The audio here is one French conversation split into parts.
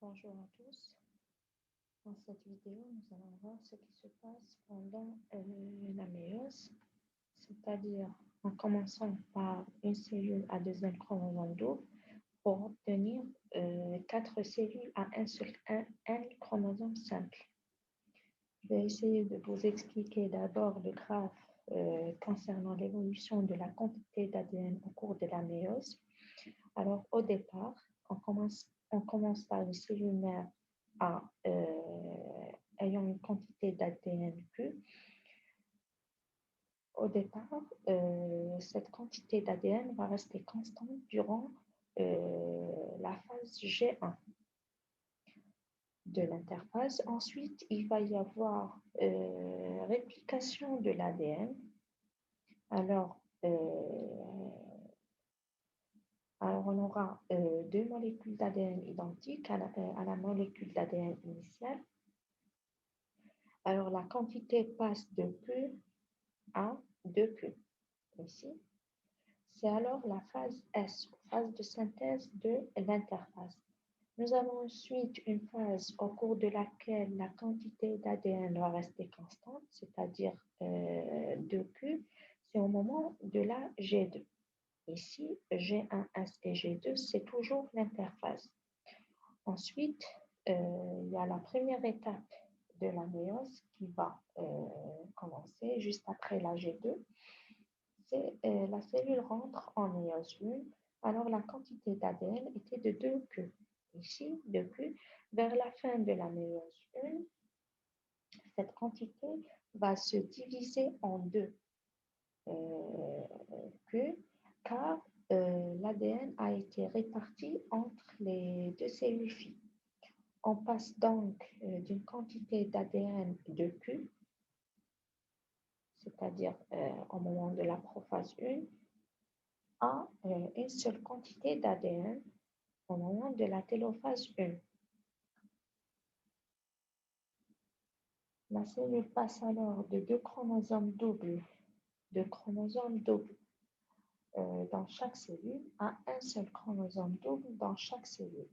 Bonjour à tous. Dans cette vidéo, nous allons voir ce qui se passe pendant la méiose, c'est-à-dire en commençant par une cellule à deuxième chromosome double pour obtenir 4 cellules à un chromosome simple. Je vais essayer de vous expliquer d'abord le graphe concernant l'évolution de la quantité d'ADN au cours de la méiose. Alors, au départ, on commence par une cellule mère ayant une quantité d'ADN Q. Au départ, cette quantité d'ADN va rester constante durant la phase G1 de l'interphase. Ensuite, il va y avoir réplication de l'ADN. Alors, on aura deux molécules d'ADN identiques à la molécule d'ADN initiale. Alors, la quantité passe de Q à 2Q. Ici, c'est alors la phase S, phase de synthèse de l'interphase. Nous avons ensuite une phase au cours de laquelle la quantité d'ADN va rester constante, c'est-à-dire 2Q. C'est au moment de la G2. Ici, G1S et G2, c'est toujours l'interphase. Ensuite, il y a la première étape de la méiose qui va commencer juste après la G2. La cellule rentre en méiose 1. Alors, la quantité d'ADN était de 2Q. Ici, 2Q. Vers la fin de la méiose 1, cette quantité va se diviser en 2 Q, car l'ADN a été réparti entre les deux cellules filles. On passe donc d'une quantité d'ADN de Q, c'est-à-dire au moment de la prophase 1, à une seule quantité d'ADN au moment de la télophase 1. La cellule passe alors de deux chromosomes doubles dans chaque cellule à un seul chromosome double dans chaque cellule,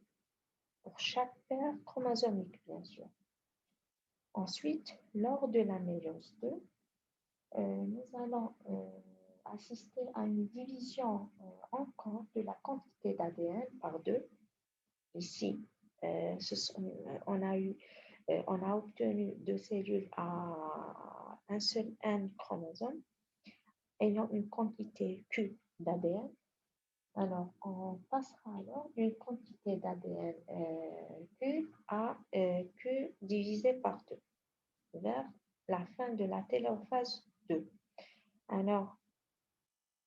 pour chaque paire chromosomique, bien sûr. Ensuite, lors de la méiose 2, nous allons assister à une division encore de la quantité d'ADN par 2. Ici, on a obtenu deux cellules à un seul N chromosome ayant une quantité Q d'ADN. Alors, on passera alors d'une quantité d'ADN Q à Q divisé par 2 vers la fin de la télophase 2. Alors,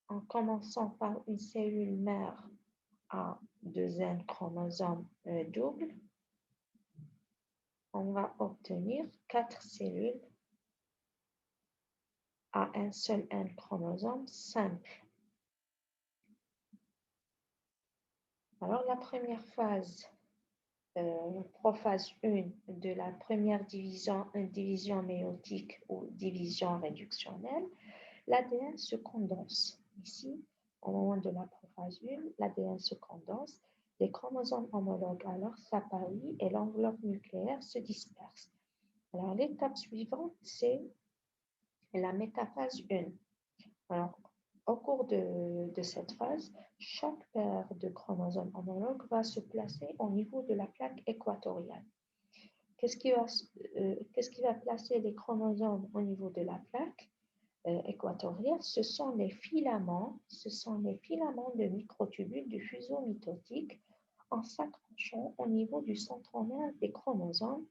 en commençant par une cellule mère à deuxième chromosome double, on va obtenir 4 cellules à un seul N chromosome simple. Alors, la première phase, prophase 1 de la première division méiotique ou division réductionnelle, l'ADN se condense. Ici, au moment de la prophase 1, l'ADN se condense, les chromosomes homologues alors s'apparient et l'enveloppe nucléaire se disperse. Alors, l'étape suivante, c'est la métaphase 1. Alors, au cours de cette phase, chaque paire de chromosomes homologues va se placer au niveau de la plaque équatoriale. Qu'est-ce qui va placer les chromosomes au niveau de la plaque équatoriale? Ce sont les filaments de microtubules du fuseau mitotique en s'accrochant au niveau du centromère des chromosomes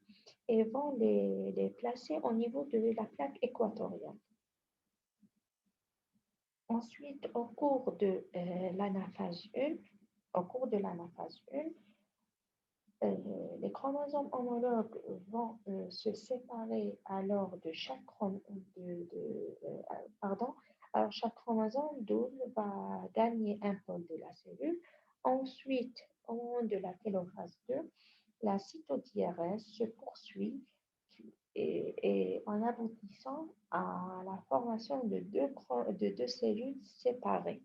et vont les placer au niveau de la plaque équatoriale. Ensuite, au cours de l'anaphase 1, les chromosomes homologues vont se séparer alors de chaque alors chaque chromosome double va gagner un pôle de la cellule. Ensuite, au moment de la télophase 2, la cytodiérèse se poursuit et en aboutissant à la formation de deux cellules séparées.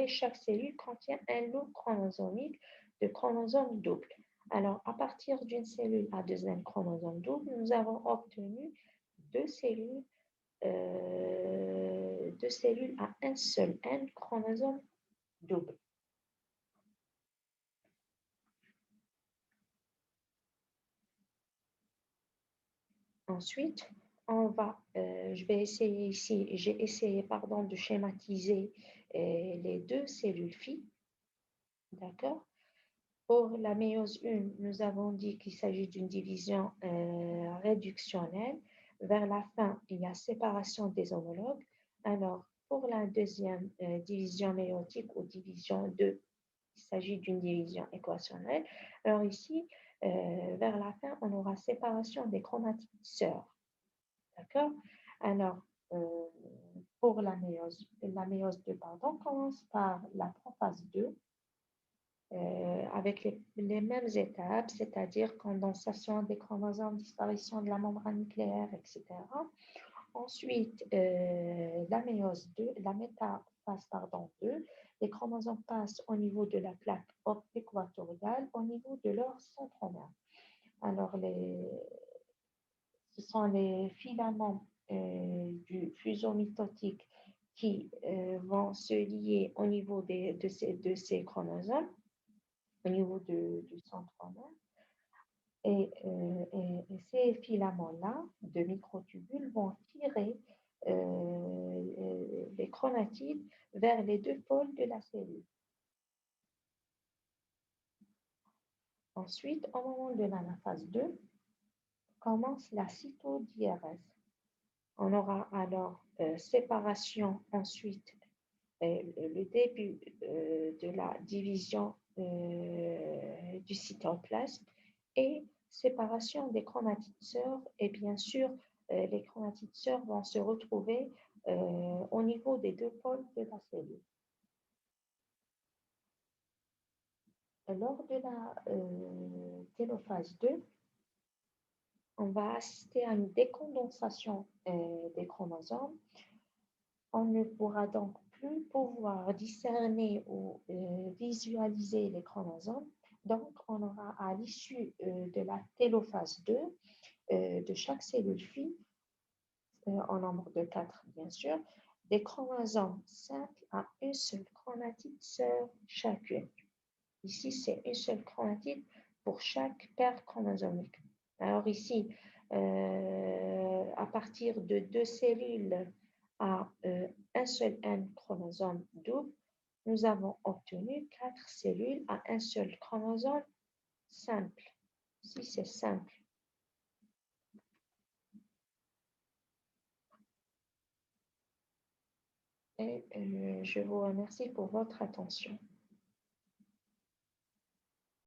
Chaque cellule contient un loop chromosomique de chromosomes doubles. Alors, à partir d'une cellule à deuxième chromosome double, nous avons obtenu deux cellules à un seul N chromosome double. Ensuite, je vais essayer ici, j'ai essayé, pardon, de schématiser les deux cellules filles. D'accord? Pour la méiose 1, nous avons dit qu'il s'agit d'une division réductionnelle. Vers la fin, il y a séparation des homologues. Alors, pour la deuxième division méiotique ou division 2, il s'agit d'une division équationnelle. Alors ici, vers la fin, on aura séparation des chromatides sœurs. D'accord? Alors, pour la méiose 2, pardon, commence par la prophase 2, avec les mêmes étapes, c'est-à-dire condensation des chromosomes, disparition de la membrane nucléaire, etc. Ensuite, la méiose 2, la métaphase, pardon, 2, les chromosomes passent au niveau de la plaque équatoriale, au niveau de leur centromère. Alors, ce sont les filaments du fuseau mitotique qui vont se lier au niveau de ces chromosomes, au niveau du centromère. Et ces filaments-là, de microtubules, vont tirer les chromatides vers les deux pôles de la cellule. Ensuite, au moment de l'anaphase 2, commence la cytodiérèse. On aura alors séparation ensuite, le début de la division du cytoplasme et séparation des chromatides sœurs. Et bien sûr, les chromatides sœurs vont se retrouver au niveau des deux pôles de la cellule. Lors de la télophase 2, on va assister à une décondensation des chromosomes. On ne pourra donc plus pouvoir discerner ou visualiser les chromosomes. Donc, on aura à l'issue de la télophase 2 de chaque cellule fille, en nombre de 4 bien sûr, des chromosomes simples à une seule chromatide sœur chacune. Ici, c'est une seule chromatide pour chaque paire chromosomique. Alors ici, à partir de deux cellules à un seul N chromosome double, nous avons obtenu 4 cellules à un seul chromosome simple. Ici, c'est simple. Et je vous remercie pour votre attention.